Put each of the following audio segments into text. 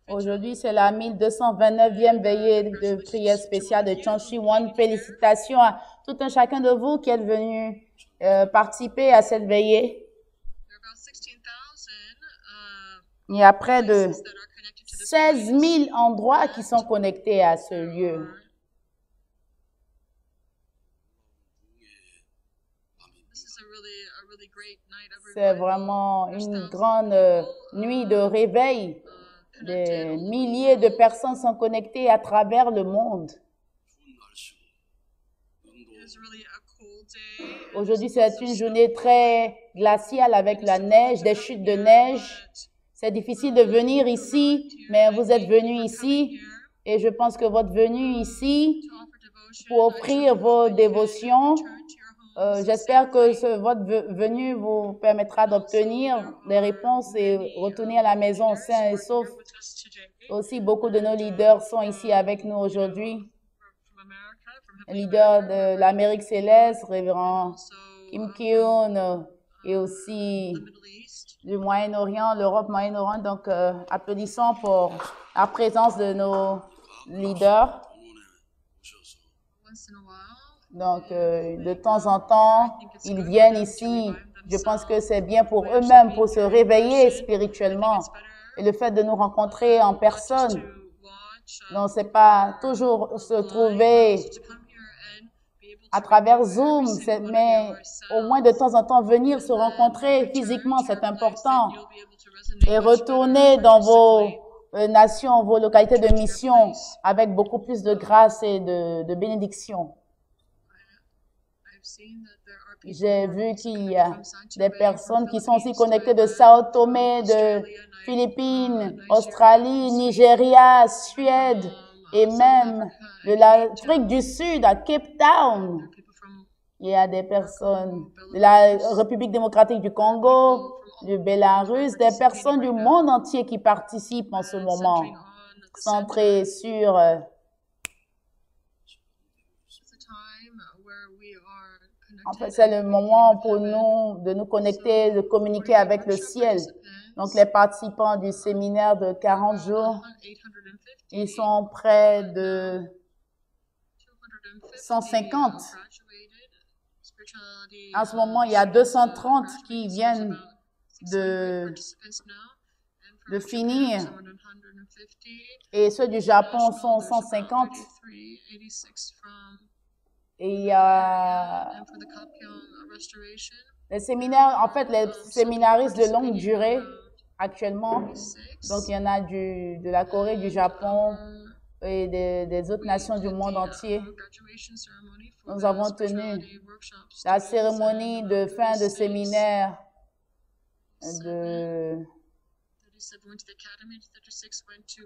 Aujourd'hui, c'est la 1229e veillée de prière spéciale de Cheonshi-won. Félicitations à tout un chacun de vous qui êtes venu participer à cette veillée. Il y a près de 16 000 endroits qui sont connectés à ce lieu. C'est vraiment une grande nuit de réveil. Des milliers de personnes sont connectées à travers le monde. Aujourd'hui, c'est une journée très glaciale avec la neige, des chutes de neige. C'est difficile de venir ici, mais vous êtes venus ici et je pense que votre venue ici pour offrir vos dévotions, j'espère que votre venue vous permettra d'obtenir des réponses et retourner à la maison sain et sauf. Aussi, beaucoup de nos leaders sont ici avec nous aujourd'hui. Leader de l'Amérique céleste, révérend Kim Ki-hoon, et aussi du Moyen-Orient, l'Europe, Moyen-Orient. Donc, applaudissons pour la présence de nos leaders. Donc, de temps en temps, ils viennent ici. Je pense que c'est bien pour eux-mêmes, pour se réveiller spirituellement. Et le fait de nous rencontrer en personne, donc c'est pas toujours se trouver à travers Zoom, mais au moins de temps en temps venir se rencontrer physiquement, c'est important. Et retourner dans vos nations, vos localités de mission avec beaucoup plus de grâce et de bénédiction. J'ai vu qu'il y a des personnes qui sont aussi connectées de Sao Tomé, de Philippines, Australie, Nigeria, Suède et même de l'Afrique du Sud à Cape Town. Il y a des personnes de la République démocratique du Congo, du Bélarus, des personnes du monde entier qui participent en ce moment, centrées sur en fait, c'est le moment pour nous de nous connecter, de communiquer avec le ciel. Donc, les participants du séminaire de 40 jours, ils sont près de 150. En ce moment, il y a 230 qui viennent de finir. Et ceux du Japon sont 150. Et il y a les séminaires, en fait, les séminaristes de longue durée actuellement. Donc, il y en a de la Corée, du Japon et des autres nations du monde entier. Nous avons tenu la cérémonie de fin de séminaire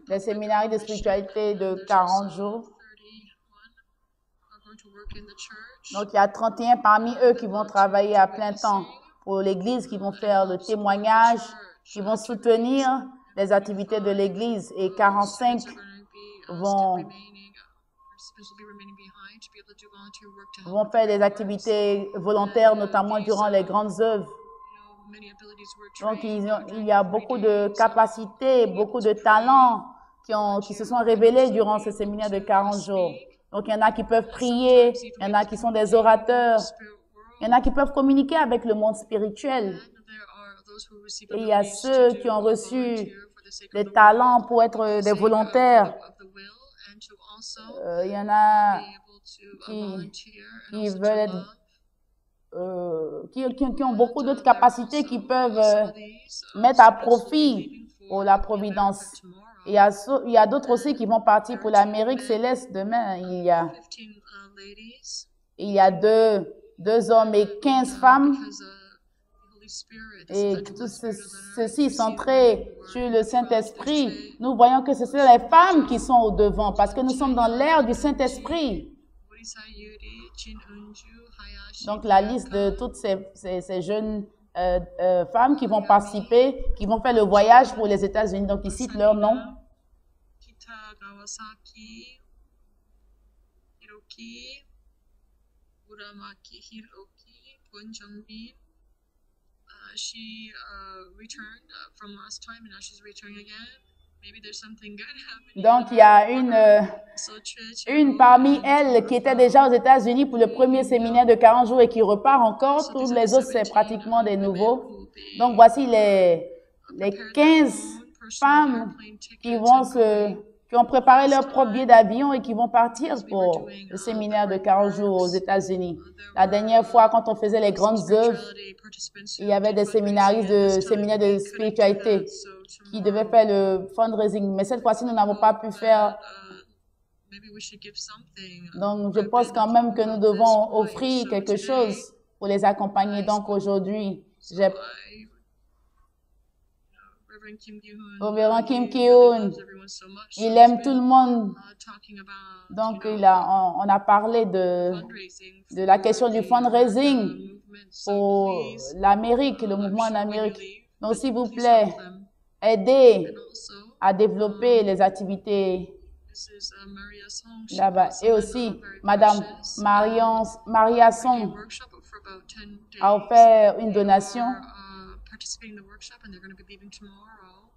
des séminaires de spiritualité de 40 jours. Donc, il y a 31 parmi eux qui vont travailler à plein temps pour l'Église, qui vont faire le témoignage, qui vont soutenir les activités de l'Église et 45 vont faire des activités volontaires, notamment durant les grandes œuvres. Donc, il y a beaucoup de capacités, beaucoup de talents qui se sont révélés durant ce séminaire de 40 jours. Donc, il y en a qui peuvent prier, il y en a qui sont des orateurs, il y en a qui peuvent communiquer avec le monde spirituel. Et il y a ceux qui ont reçu des talents pour être des volontaires. Il y en a qui veulent être, qui ont beaucoup d'autres capacités qui peuvent mettre à profit pour la providence. Il y a d'autres aussi qui vont partir pour l'Amérique céleste demain. Il y a deux hommes et 15 femmes. Et tous ceux-ci centrés sur le Saint-Esprit. Nous voyons que ce sont les femmes qui sont au devant parce que nous sommes dans l'ère du Saint-Esprit. Donc, la liste de toutes ces jeunes femmes qui vont participer, qui vont faire le voyage pour les États-Unis. Donc, ils citent leur nom. Donc, il y a une parmi elles qui était déjà aux États-Unis pour le premier séminaire de 40 jours et qui repart encore. Tous les autres, c'est pratiquement des nouveaux. Donc, voici les 15 femmes qui ont préparé leur propre billet d'avion et qui vont partir pour le séminaire de 40 jours aux États-Unis. La dernière fois, quand on faisait les grandes œuvres, il y avait des séminaristes de séminaires de spiritualité qui devaient faire le fundraising. Mais cette fois-ci, nous n'avons pas pu faire. Donc, je pense quand même que nous devons offrir quelque chose pour les accompagner. Donc, aujourd'hui, j'ai Révérend Kim Ki-hoon, il aime tout le monde. Donc, on a parlé de la question du fundraising pour l'Amérique, le mouvement en Amérique. Donc, s'il vous plaît, aidez à développer les activités là-bas. Et aussi, Madame Maria Song a offert une donation.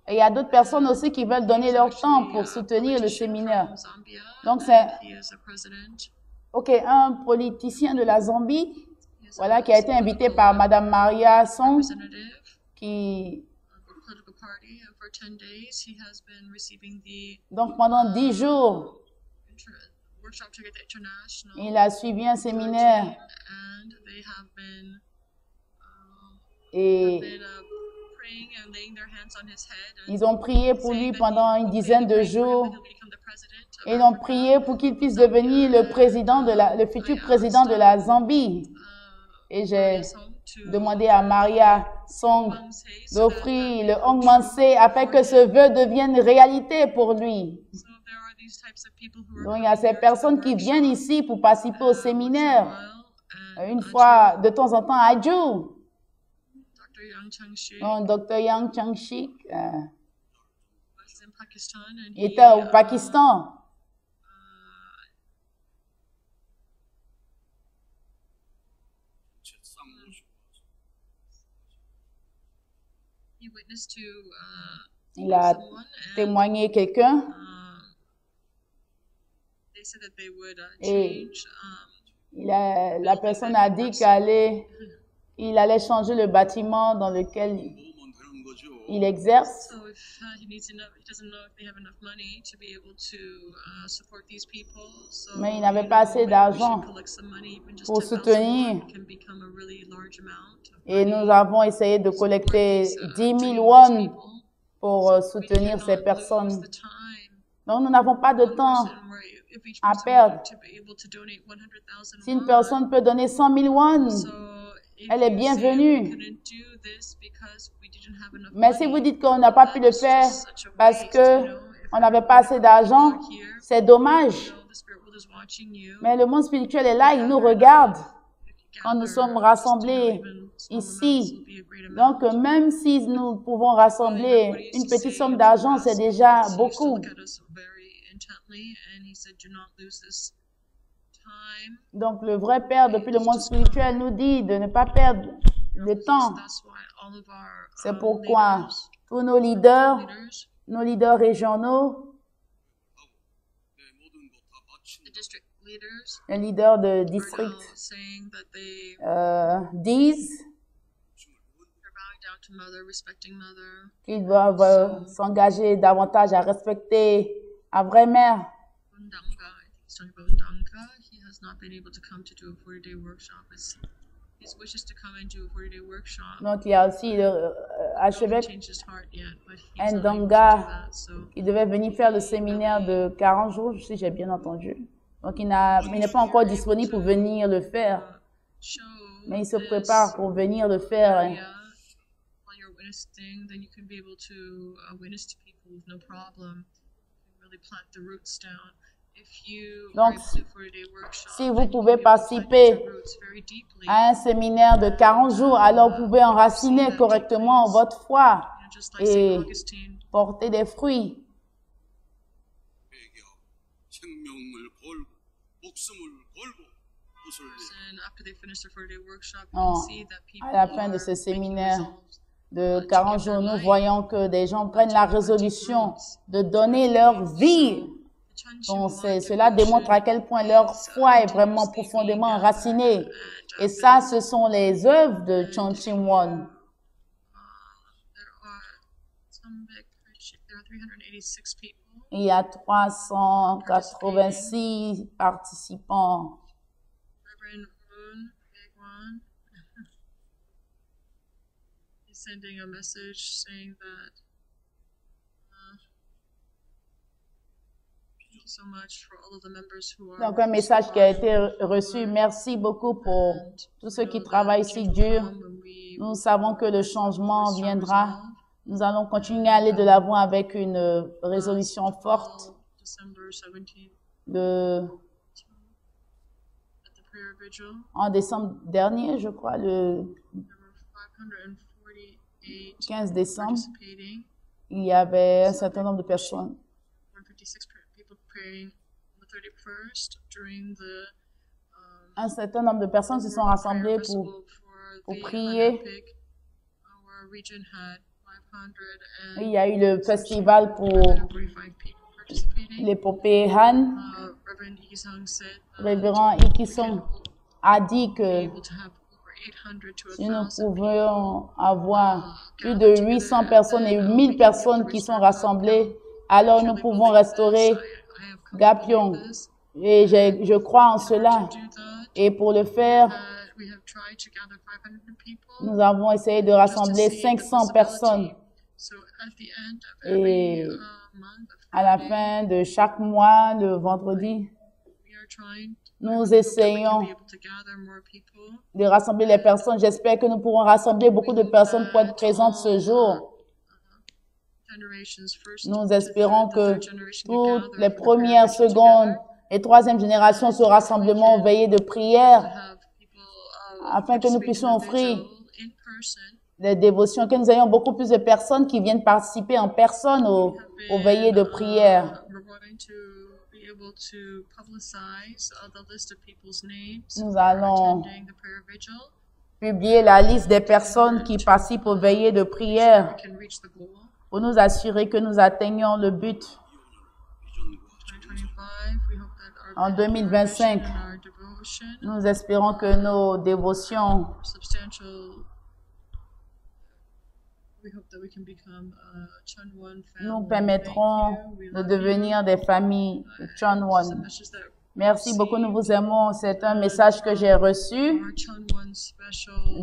Et il y a d'autres personnes aussi qui veulent donner leur temps pour soutenir le séminaire. Donc, c'est un politicien de la Zambie, voilà, qui a été invité par Madame Maria Song, donc pendant 10 jours, il a suivi un séminaire et ils ont prié pour lui pendant une dizaine de jours. Et ils ont prié pour qu'il puisse devenir le futur président de la Zambie. Et j'ai demandé à Maria Song d'offrir le Hong Manse afin que ce vœu devienne réalité pour lui. Donc, il y a ces personnes qui viennent ici pour participer au séminaire. Une fois, de temps en temps, à Jew. Dr. Yang Changshik était au Pakistan. Il a témoigné quelqu'un et la personne a dit qu'il allait changer le bâtiment dans lequel il exerce. Mais il n'avait pas assez d'argent pour soutenir. Et nous avons essayé de collecter 10 000 won pour soutenir ces personnes. Donc, nous n'avons pas de temps à perdre. Si une personne peut donner 100 000 won, elle est bienvenue. Mais si vous dites qu'on n'a pas pu le faire parce qu'on n'avait pas assez d'argent, c'est dommage. Mais le monde spirituel est là, il nous regarde quand nous sommes rassemblés ici. Donc, même si nous pouvons rassembler une petite somme d'argent, c'est déjà beaucoup. Donc, le vrai Père, depuis le monde spirituel, nous dit de ne pas perdre le temps. C'est pourquoi tous nos leaders régionaux, les leaders de district disent qu'ils doivent s'engager davantage à respecter la vraie mère. Donc, il y a aussi l'archevêque Ndonga qui devait venir faire le séminaire de 40 jours, si j'ai bien entendu. Donc, il n'est pas encore disponible pour venir le faire. Mais il se prépare pour venir le faire. Donc, si vous pouvez participer à un séminaire de 40 jours, alors vous pouvez enraciner correctement votre foi et porter des fruits. À la fin de ce séminaire, de 40 jours, nous voyons que des gens prennent la résolution de donner leur vie. Donc, cela démontre à quel point leur foi est vraiment profondément enracinée. Et ça, ce sont les œuvres de Chon Chim Won. Il y a 386 participants. Sending a message saying that thank you so much for all of the members who are. Donc un message qui a été reçu. Merci beaucoup pour tous ceux qui travaillent si dur. Nous savons que le changement viendra. Nous allons continuer à aller de l'avant avec une résolution forte. En décembre dernier, je crois, le 15 décembre, il y avait un certain nombre de personnes. Un certain nombre de personnes se sont rassemblées pour prier. Il y a eu le festival pour l'épopée Han. Révérend Ikisong a dit que si nous pouvions avoir plus de 800 personnes et 1000 personnes qui sont rassemblées, alors nous pouvons restaurer Gapyeong. Et je crois en cela. Et pour le faire, nous avons essayé de rassembler 500 personnes. Et à la fin de chaque mois, le vendredi, nous essayons de rassembler les personnes. J'espère que nous pourrons rassembler beaucoup de personnes pour être présentes ce jour. Nous espérons que toutes les premières, secondes et troisième générations se rassemblement veillées de prière afin que nous puissions offrir des dévotions, que nous ayons beaucoup plus de personnes qui viennent participer en personne aux veillées de prière. Nous allons publier la liste des personnes qui participent aux veillées de prière pour nous assurer que nous atteignons le but. En 2025, nous espérons que nos dévotions nous permettront de devenir des familles de Chon Won. Merci beaucoup, nous vous aimons. C'est un message que j'ai reçu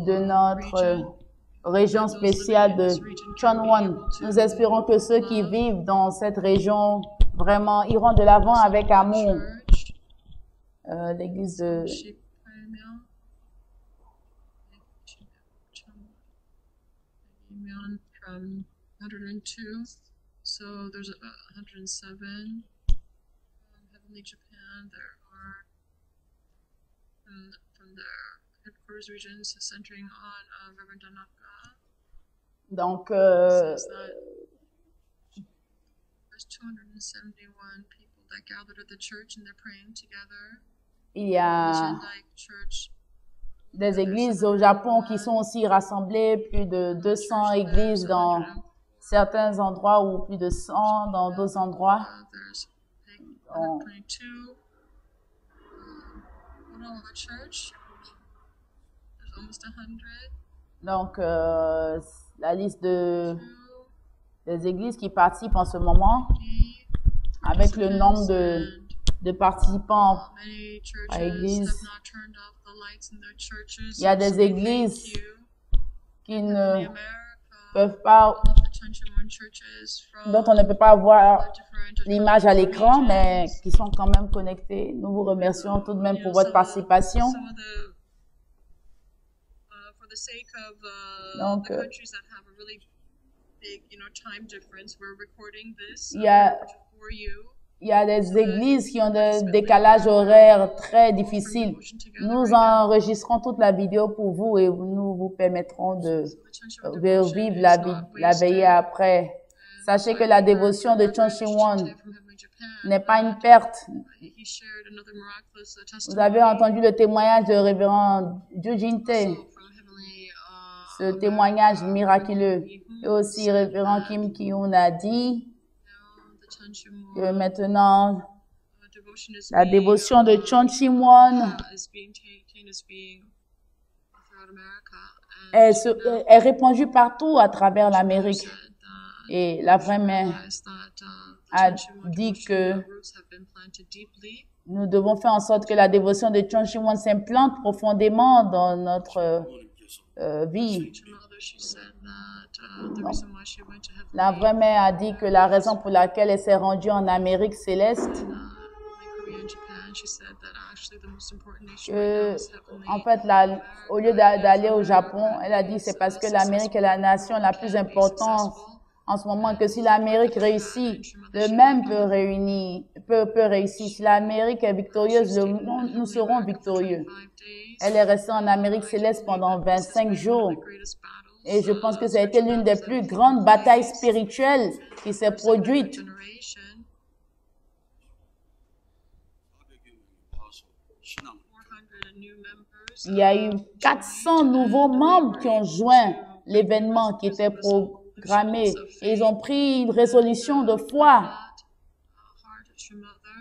de notre région spéciale de Chon Won. Nous espérons que ceux qui vivent dans cette région vraiment iront de l'avant avec amour. L'église de from 102, so there's 107 Heavenly Japan. There are from their headquarters regions centering on Reverend Tanaka. Donc, there's 271 people that gathered at the church and they're praying together. Il y a des églises au Japon qui sont aussi rassemblées, plus de 200 églises dans certains endroits ou plus de 100 dans d'autres endroits. Donc, la liste des églises qui participent en ce moment, avec le nombre de participants à l'église. Il y a des églises qui ne peuvent pas, dont on ne peut pas voir l'image à l'écran, mais qui sont quand même connectées. Nous vous remercions tout de même pour votre participation. Donc, il y a des églises qui ont des décalages horaires très difficiles. Nous enregistrons toute la vidéo pour vous et nous vous permettrons de revivre la veillée après. Sachez que la dévotion de Chon Chim Won n'est pas une perte. Vous avez entendu le témoignage de révérend Ju Jin Tae. ce témoignage miraculeux. Et aussi, révérend Kim Ki-hoon a dit que maintenant, la dévotion de Chon Chim-won est répandue partout à travers l'Amérique. Et la vraie mère a dit que nous devons faire en sorte que la dévotion de Chon Chim-won s'implante profondément dans notre vie. Donc, la vraie mère a dit que la raison pour laquelle elle s'est rendue en Amérique céleste, en fait, au lieu d'aller au Japon, elle a dit c'est parce que l'Amérique est la nation la plus importante en ce moment, que si l'Amérique réussit, le même peut réussir. Si l'Amérique est victorieuse, le monde, nous serons victorieux. Elle est restée en Amérique céleste pendant 25 jours. Et je pense que ça a été l'une des plus grandes batailles spirituelles qui s'est produite. Il y a eu 400 nouveaux membres qui ont joint l'événement qui était programmé. Et ils ont pris une résolution de foi.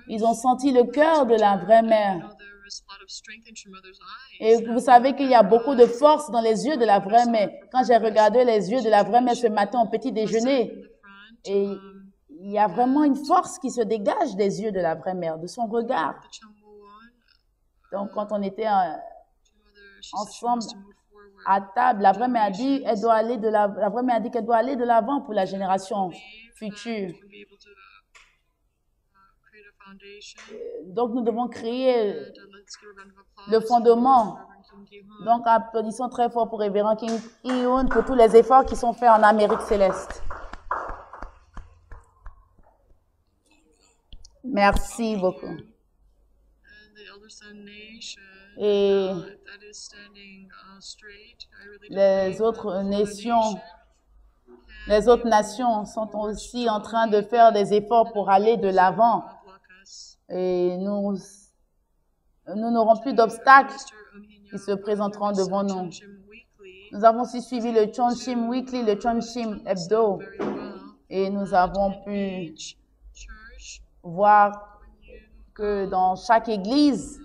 Ils ont senti le cœur de la vraie mère. Et vous savez qu'il y a beaucoup de force dans les yeux de la vraie mère. Quand j'ai regardé les yeux de la vraie mère ce matin au petit déjeuner, et il y a vraiment une force qui se dégage des yeux de la vraie mère, de son regard. Donc, quand on était ensemble à table, la vraie mère a dit, la vraie mère a dit qu'elle doit aller de l'avant pour la génération future. Donc, nous devons créer le fondement. Donc, applaudissons très fort pour révérend Kim Ki-hoon pour tous les efforts qui sont faits en Amérique céleste. Merci beaucoup. Et les autres nations sont aussi en train de faire des efforts pour aller de l'avant. Et nous n'aurons plus d'obstacles qui se présenteront devant nous. Nous avons aussi suivi le Chonshim Weekly, le Chonshim Hebdo, et nous avons pu voir que dans chaque église,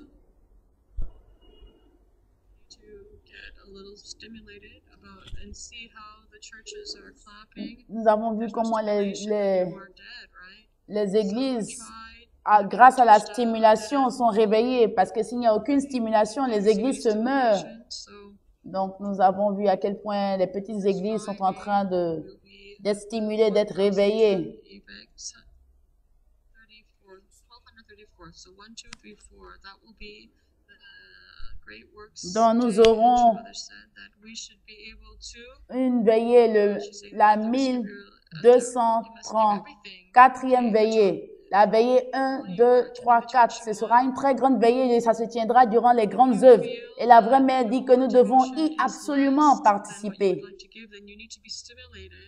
nous avons vu comment les églises, grâce à la stimulation, sont réveillées, parce que s'il n'y a aucune stimulation, les églises se meurent. Donc, nous avons vu à quel point les petites églises sont en train d'être stimulées, d'être réveillées. Donc, nous aurons une veillée, la 1234e veillée. La veillée 1, 2, 3, 4. Ce sera une très grande veillée et ça se tiendra durant les grandes œuvres. Et la vraie mère dit que nous devons y absolument participer.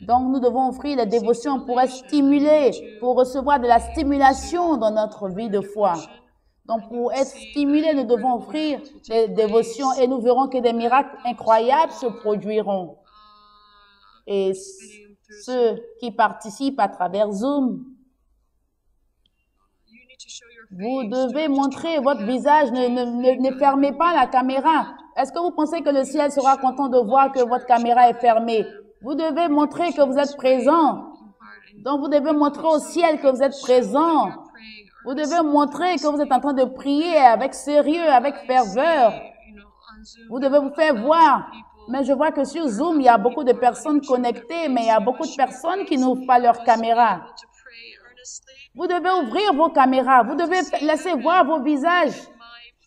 Donc, nous devons offrir les dévotions pour être stimulés, pour recevoir de la stimulation dans notre vie de foi. Donc, pour être stimulés, nous devons offrir des dévotions et nous verrons que des miracles incroyables se produiront. Et ceux qui participent à travers Zoom, vous devez montrer votre visage, ne fermez pas la caméra. Est-ce que vous pensez que le ciel sera content de voir que votre caméra est fermée? Vous devez montrer que vous êtes présent. Donc, vous devez montrer au ciel que vous êtes présent. Vous devez montrer que vous êtes en train de prier avec sérieux, avec ferveur. Vous devez vous faire voir. Mais je vois que sur Zoom, il y a beaucoup de personnes connectées, mais il y a beaucoup de personnes qui n'ouvrent pas leur caméra. Vous devez ouvrir vos caméras. Vous devez laisser voir vos visages.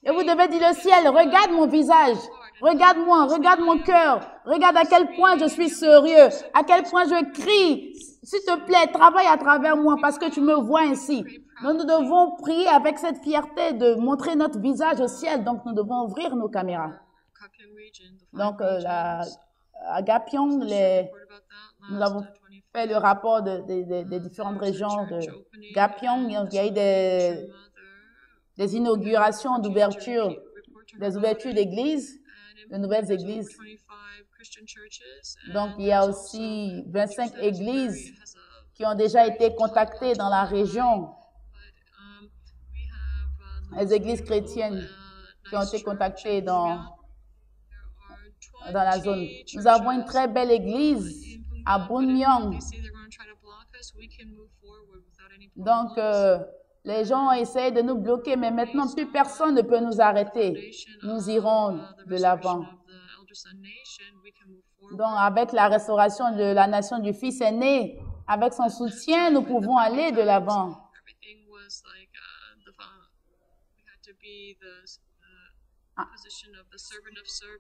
Et vous devez dire au ciel, regarde mon visage. Regarde-moi, regarde mon cœur. Regarde à quel point je suis sérieux. À quel point je crie. S'il te plaît, travaille à travers moi parce que tu me vois ainsi. Nous devons prier avec cette fierté de montrer notre visage au ciel. Donc, nous devons ouvrir nos caméras. Donc, à Gapyeong, nous avons fait le rapport des différentes régions de Gapyeong. Il y a eu des inaugurations d'ouverture, des ouvertures d'églises, de nouvelles églises. Christian churches. Donc, And il y a there's aussi also 25 church that églises has a qui ont déjà été contactées dans la région, but we have les églises chrétiennes qui ont été contactées dans la zone. Nous avons une très belle église à Bunmyong. Donc, les gens essayent de nous bloquer, mais maintenant, plus personne ne peut nous arrêter. Nous irons de l'avant. Donc, avec la restauration de la nation du Fils aîné, avec son soutien, nous pouvons aller de l'avant.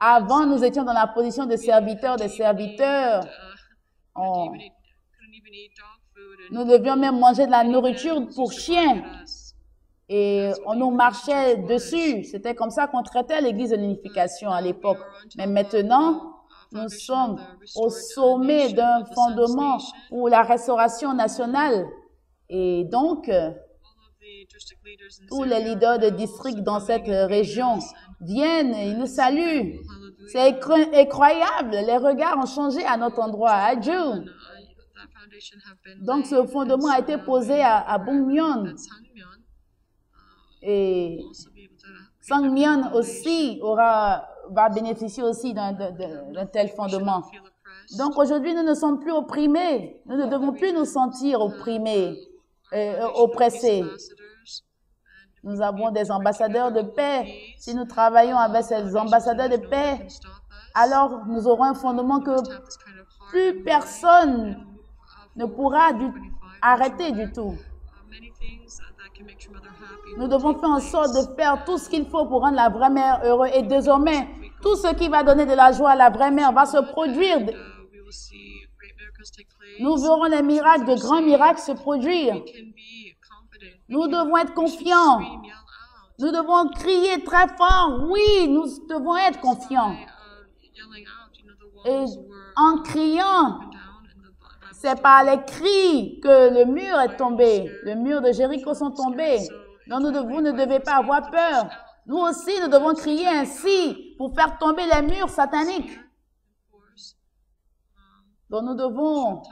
Avant, nous étions dans la position de serviteurs des serviteurs. Nous devions même manger de la nourriture pour chiens. Et on nous marchait dessus. C'était comme ça qu'on traitait l'Église de l'unification à l'époque. Mais maintenant, nous sommes au sommet d'un fondement pour la restauration nationale. Et donc, tous les leaders de district dans cette région viennent et ils nous saluent. C'est incroyable. Les regards ont changé à notre endroit, à Dieu. Donc, ce fondement a été posé à Bunmyong. Et Sangmyeon aussi va bénéficier aussi d'un tel fondement. Donc, aujourd'hui, nous ne sommes plus opprimés. Nous ne devons plus nous sentir opprimés, oppressés. Nous avons des ambassadeurs de paix. Si nous travaillons avec ces ambassadeurs de paix, alors nous aurons un fondement que plus personne ne pourra arrêter du tout. Nous devons faire en sorte de faire tout ce qu'il faut pour rendre la vraie mère heureuse. Et désormais, tout ce qui va donner de la joie à la vraie mère va se produire. Nous verrons les miracles, de grands miracles se produire. Nous devons être confiants. Nous devons crier très fort. Oui, nous devons être confiants. Et en criant, c'est par les cris que le mur est tombé. Le mur de Jéricho sont tombés. Donc vous ne devez pas avoir peur. Nous aussi, nous devons crier ainsi pour faire tomber les murs sataniques. Donc nous devons...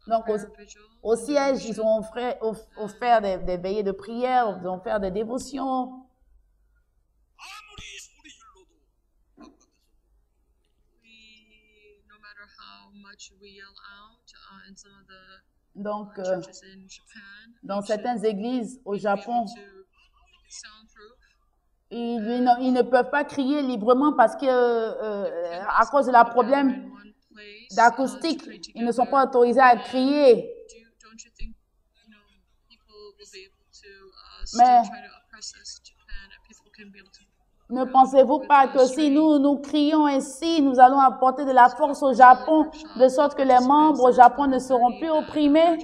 Donc au siège, ils ont offert des veillées de prière, ils ont offert des dévotions. Donc, dans certaines églises au Japon, ils ne peuvent pas crier librement parce que, à cause de la problème d'acoustique, ils ne sont pas autorisés à crier. Mais ne pensez-vous pas que si nous crions ainsi, nous allons apporter de la force au Japon, de sorte que les membres au Japon ne seront plus opprimés?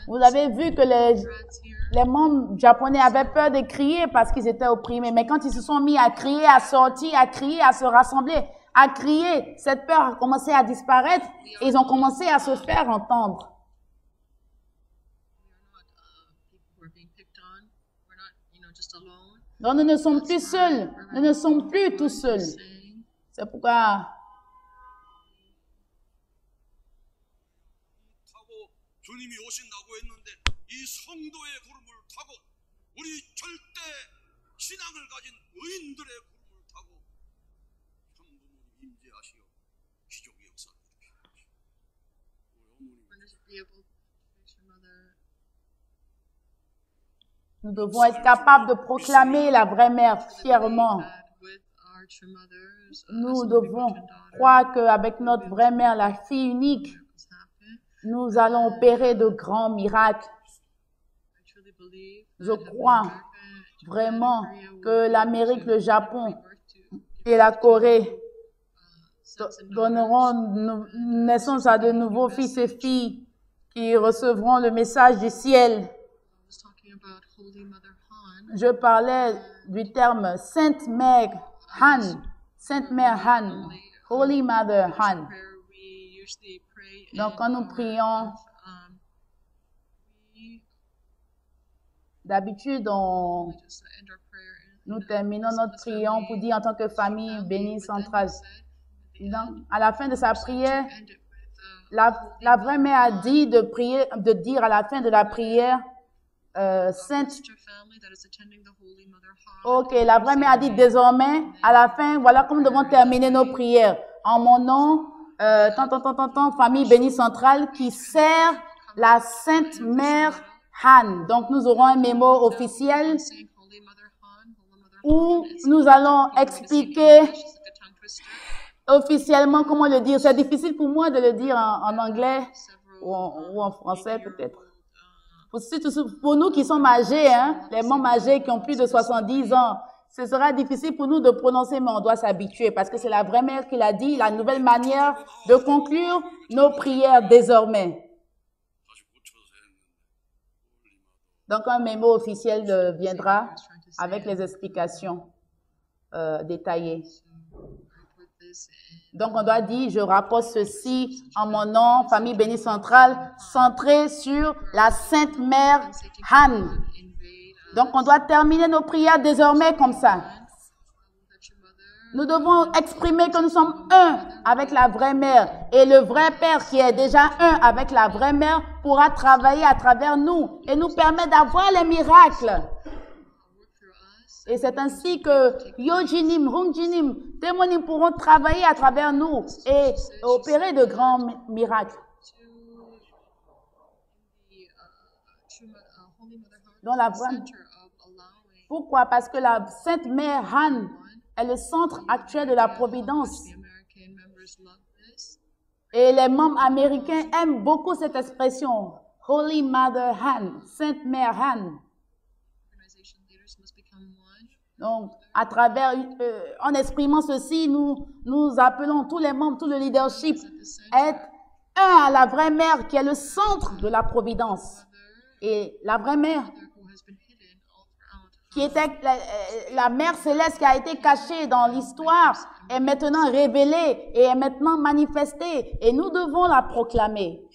Vous avez vu que les membres japonais avaient peur de crier parce qu'ils étaient opprimés. Mais quand ils se sont mis à crier, à sortir, à crier, à se rassembler, à crier, cette peur a commencé à disparaître et ils ont commencé à se faire entendre. Donc, nous ne sommes plus seuls. Nous ne sommes plus tout seuls. C'est pourquoi nous devons être capables de proclamer la vraie mère fièrement. Nous devons croire qu'avec notre vraie mère, la fille unique, nous allons opérer de grands miracles. Je crois vraiment que l'Amérique, le Japon et la Corée donneront naissance à de nouveaux fils et filles qui recevront le message du ciel. Je parlais du terme Sainte Mère Han, Sainte Mère Han, Holy Mother Han. Donc, quand nous prions, D'habitude, we just end our prayer nous terminons notre prière pour dire en tant que famille bénie centrale. Donc, à la fin de sa prière, end it with la vraie mère a dit de prier, de dire à la fin de la prière, Sainte. sister family that is attending the Holy Mother Hall. Ok, la vraie mère a dit désormais, à la fin, voilà comme nous devons terminer nos prières. En mon nom, famille bénie centrale qui sert la Sainte Mère Han. Donc, nous aurons un mémo officiel Saying Holy Mother Han, Holy Mother où Han is nous allons expliquer she's like a tongue twister. officiellement comment le dire. C'est difficile pour moi de le dire en anglais Several ou en français peut-être. Pour nous qui sommes âgés, hein, les membres âgés qui ont plus de 70 ans, ce sera difficile pour nous de prononcer, mais on doit s'habituer parce que c'est la vraie mère qui l'a dit, la nouvelle manière de conclure nos prières désormais. Donc, un mémo officiel viendra avec les explications détaillées. Donc, on doit dire, je rapporte ceci en mon nom, famille bénie centrale, centrée sur la Sainte Mère Han. Donc, on doit terminer nos prières désormais comme ça. Nous devons exprimer que nous sommes un avec la vraie mère. Et le vrai Père qui est déjà un avec la vraie mère pourra travailler à travers nous et nous permettre d'avoir les miracles. Et c'est ainsi que Yojinim, Hongjinim, Témonim pourront travailler à travers nous et opérer de grands miracles. Dans la vraie... Pourquoi? Parce que la Sainte Mère Han est le centre actuel de la providence. Et les membres américains aiment beaucoup cette expression, Holy Mother Han, Sainte Mère Han. Donc, à travers, en exprimant ceci, nous appelons tous les membres, tout le leadership, à être un à la vraie mère qui est le centre de la providence. Et la vraie mère, qui était la mère céleste qui a été cachée dans l'histoire, est maintenant révélée et est maintenant manifestée. Et nous devons la proclamer.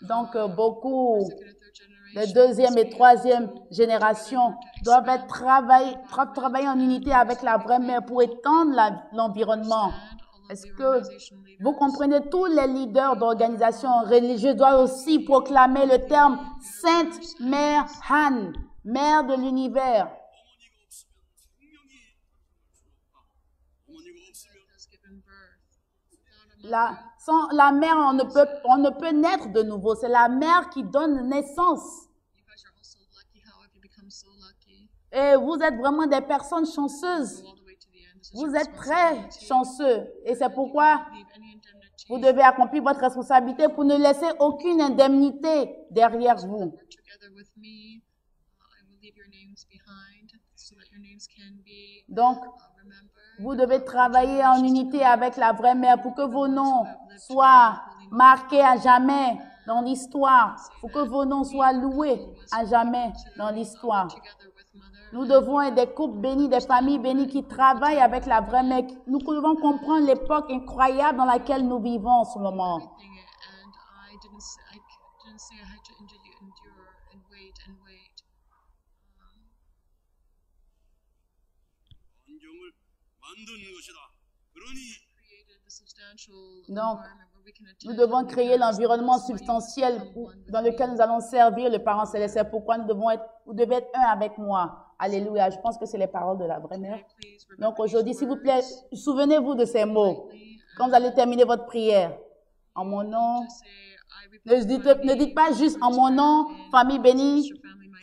Donc, beaucoup de deuxième et troisième génération doivent être travailler en unité avec la vraie mère pour étendre l'environnement. Est-ce que vous comprenez, tous les leaders d'organisations religieuses doivent aussi proclamer le terme Sainte Mère Han, Mère de l'univers. Sans la mère, on ne peut naître de nouveau. C'est la mère qui donne naissance. Et vous êtes vraiment des personnes chanceuses. Vous êtes très chanceux. Et c'est pourquoi vous devez accomplir votre responsabilité pour ne laisser aucune indemnité derrière vous. Donc, vous devez travailler en unité avec la vraie mère pour que vos noms soient marqués à jamais dans l'histoire, pour que vos noms soient loués à jamais dans l'histoire. Nous devons être des couples bénis, des familles bénies qui travaillent avec la vraie mère. Nous devons comprendre l'époque incroyable dans laquelle nous vivons en ce moment. Donc, nous devons créer l'environnement substantiel dans lequel nous allons servir le Parent Céleste. C'est pourquoi vous devez être un avec moi. Alléluia. Je pense que c'est les paroles de la vraie mère. Donc, aujourd'hui, s'il vous plaît, souvenez-vous de ces mots. Quand vous allez terminer votre prière, en mon nom, ne dites pas juste en mon nom, famille bénie,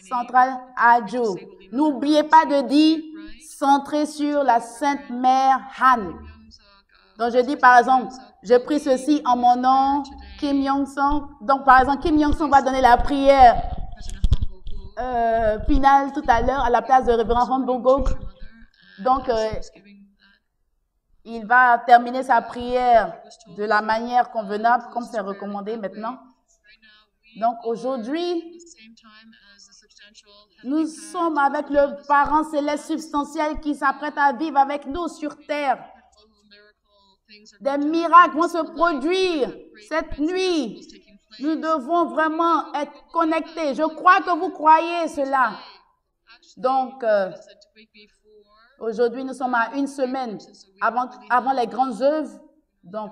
centrale, Adjo. N'oubliez pas de dire centré sur la Sainte Mère Han. Donc, je dis par exemple, je prie ceci en mon nom, Kim Yong-sung. Donc, par exemple, Kim Yong-sung va donner la prière finale tout à l'heure à la place de révérend Han Bong-gok. Donc, il va terminer sa prière de la manière convenable, comme c'est recommandé maintenant. Donc, aujourd'hui, nous sommes avec le Parent Céleste substantiel qui s'apprête à vivre avec nous sur terre. Des miracles vont se produire cette nuit. Nous devons vraiment être connectés. Je crois que vous croyez cela. Donc, aujourd'hui, nous sommes à une semaine avant les grandes œuvres. Donc,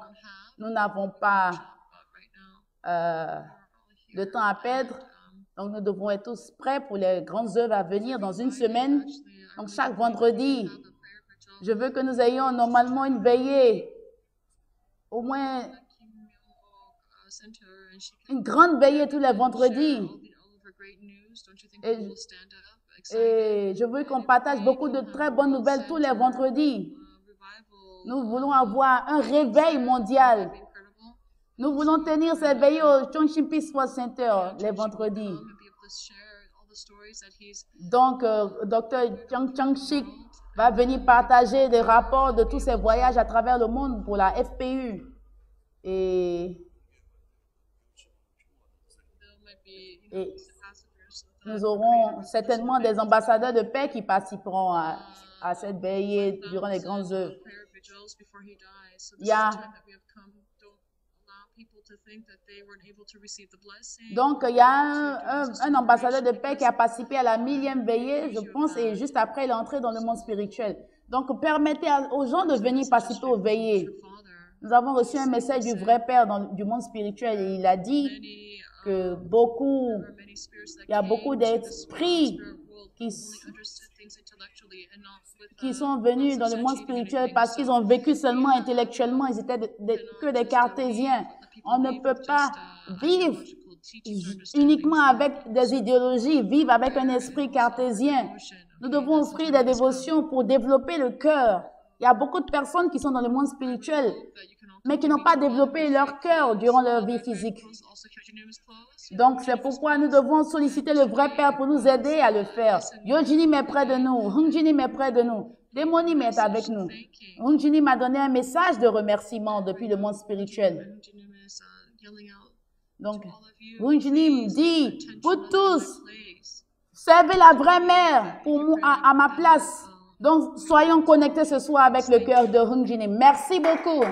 nous n'avons pas de temps à perdre. Donc, nous devons être tous prêts pour les grandes œuvres à venir dans une semaine. Donc, chaque vendredi, je veux que nous ayons normalement une veillée, au moins une grande veillée tous les vendredis. Et je veux qu'on partage beaucoup de très bonnes nouvelles tous les vendredis. Nous voulons avoir un réveil mondial. Nous voulons tenir ces veillées au Chongqing Sports Center les vendredis. Donc, Dr. Chang Shik va venir partager des rapports de tous ses voyages à travers le monde pour la FPU. Et nous aurons certainement des ambassadeurs de paix qui participeront à cette veillée durant les grandes œuvres. Donc, il y a un ambassadeur de paix qui a participé à la 1000e veillée, je pense, et juste après, il est entré dans le monde spirituel. Donc, permettez aux gens de venir participer aux veillées. Nous avons reçu un message du vrai Père du monde spirituel et il a dit que il y a beaucoup d'esprits qui sont venus dans le monde spirituel parce qu'ils ont vécu seulement intellectuellement, ils étaient que des cartésiens. On ne peut pas vivre uniquement avec des idéologies, vivre avec un esprit cartésien. Nous devons offrir des dévotions pour développer le cœur. Il y a beaucoup de personnes qui sont dans le monde spirituel, mais qui n'ont pas développé leur cœur durant leur vie physique. Donc, c'est pourquoi nous devons solliciter le vrai Père pour nous aider à le faire. Yojinim est près de nous, Hungjinim est près de nous, Démonim est avec nous. Hungjinim m'a donné un message de remerciement depuis le monde spirituel. Donc, Hungjinim dit, vous tous, servez la vraie mère à ma place. Donc, soyons connectés ce soir avec le cœur de Hungjinim. Merci beaucoup.